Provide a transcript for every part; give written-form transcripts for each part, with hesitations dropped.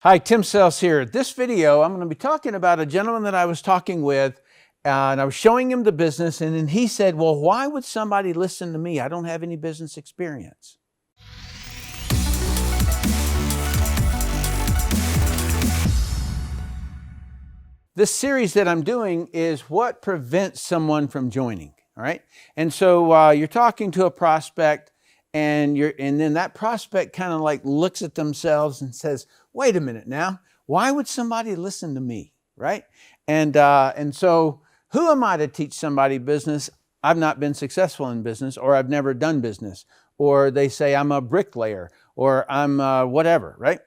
Hi, Tim Sells here. This video, I'm going to be talking about a gentleman that I was talking with, and I was showing him the business, and then he said, well, why would somebody listen to me? I don't have any business experience. This series that I'm doing is what prevents someone from joining, all right? And so you're talking to a prospect, and then that prospect kind of like looks at themselves and says, wait a minute now, why would somebody listen to me, right? And so who am I to teach somebody business? I've not been successful in business, or I've never done business, or they say I'm a bricklayer, or I'm whatever, right?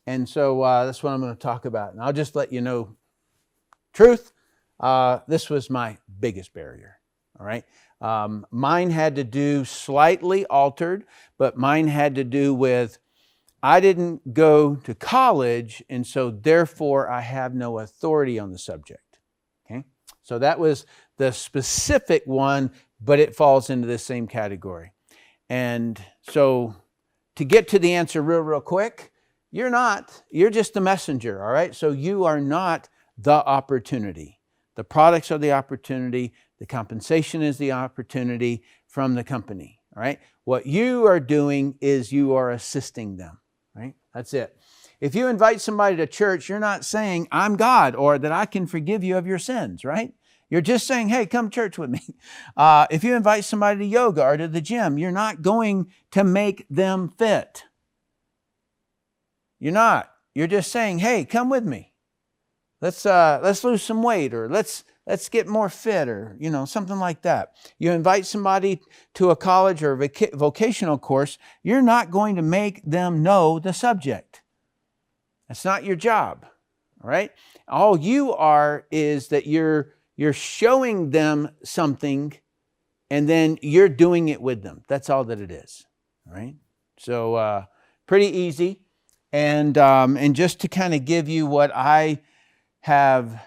And so that's what I'm going to talk about. And I'll just let you know truth, this was my biggest barrier, all right? Mine had to do slightly altered, but mine had to do with I didn't go to college, and so therefore I have no authority on the subject, okay? So that was the specific one, but it falls into the same category. And so to get to the answer real quick, you're just the messenger, all right? So you are not the opportunity. The products are the opportunity. The compensation is the opportunity from the company, all right? What you are doing is you are assisting them, right? That's it. If you invite somebody to church, you're not saying, I'm God, or that I can forgive you of your sins, right? You're just saying, hey, come to church with me. If you invite somebody to yoga or to the gym, you're not going to make them fit. You're not. You're just saying, hey, come with me. Let's lose some weight, or let's get more fit, or something like that. You invite somebody to a college or vocational course, you're not going to make them know the subject. That's not your job, all right? All you are is that you're showing them something, and then you're doing it with them. That's all that it is, all right? So pretty easy, and just to kind of give you what I have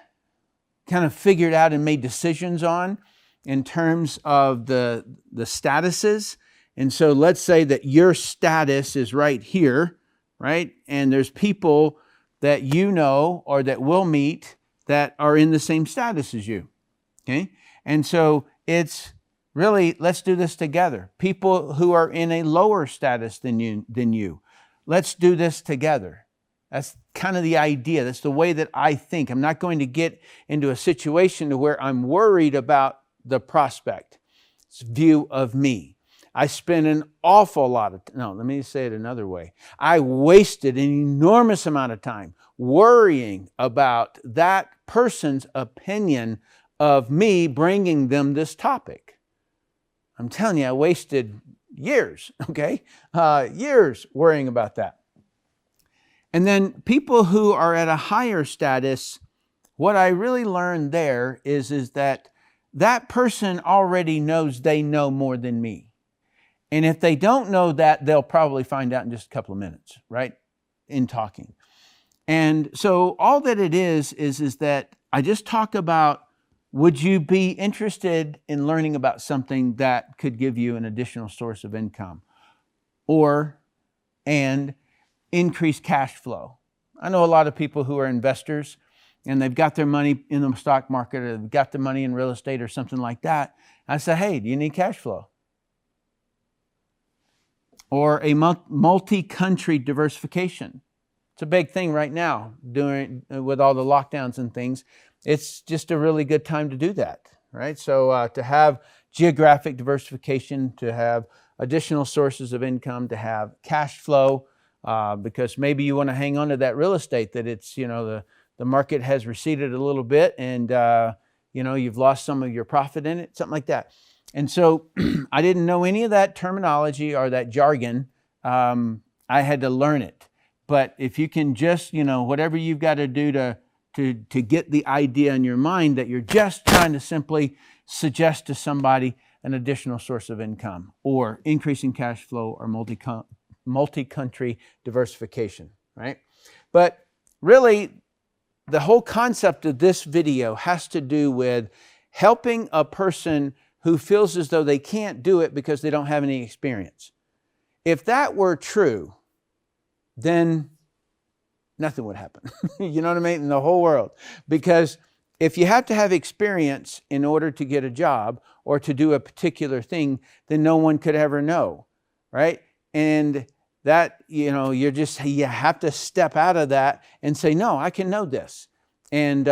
kind of figured out and made decisions on in terms of the statuses. And so let's say that your status is right here, right? And there's people that you know or that will meet that are in the same status as you, okay? And so it's really, let's do this together. People who are in a lower status than you. Let's do this together. That's kind of the idea. That's the way that I think. I'm not going to get into a situation to where I'm worried about the prospect's view of me. I spent an awful lot of time. No, let me say it another way. I wasted an enormous amount of time worrying about that person's opinion of me bringing them this topic. I'm telling you, I wasted years, okay? Years worrying about that. And then people who are at a higher status, what I really learned there is that person already knows they know more than me. And if they don't know that, they'll probably find out in just a couple of minutes, right? In talking. And so all that it is that I just talk about, would you be interested in learning about something that could give you an additional source of income? And increase cash flow. I know a lot of people who are investors, and they've got their money in the stock market, or they've got the money in real estate or something like that. I say, hey, do you need cash flow? Or a multi-country diversification. It's a big thing right now with all the lockdowns and things. It's just a really good time to do that, right? So to have geographic diversification, to have additional sources of income, to have cash flow, because maybe you want to hang on to that real estate that it's, the market has receded a little bit, and, you've lost some of your profit in it, something like that. And so I didn't know any of that terminology or that jargon. I had to learn it. But if you can just, whatever you've got to do to get the idea in your mind that you're just trying to simply suggest to somebody an additional source of income, or increasing cash flow, or multi-country diversification, right? But really, the whole concept of this video has to do with helping a person who feels as though they can't do it because they don't have any experience. If that were true, then nothing would happen. You know what I mean? In the whole world. Because if you have to have experience in order to get a job or to do a particular thing, then no one could ever know, right? And that, you know, you have to step out of that and say, no, I can know this. And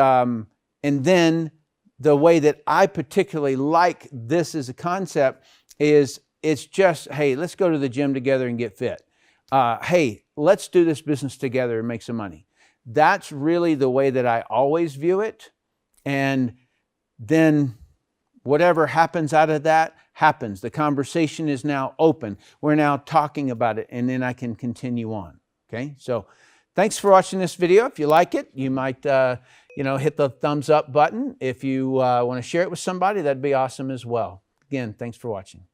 then the way that I particularly like this as a concept is it's just, hey, let's go to the gym together and get fit. Hey, let's do this business together and make some money. That's really the way that I always view it. And then whatever happens out of that happens. The conversation is now open. We're now talking about it, and then I can continue on. Okay, so thanks for watching this video. If you like it, you might hit the thumbs up button. If you want to share it with somebody, that'd be awesome as well. Again, thanks for watching.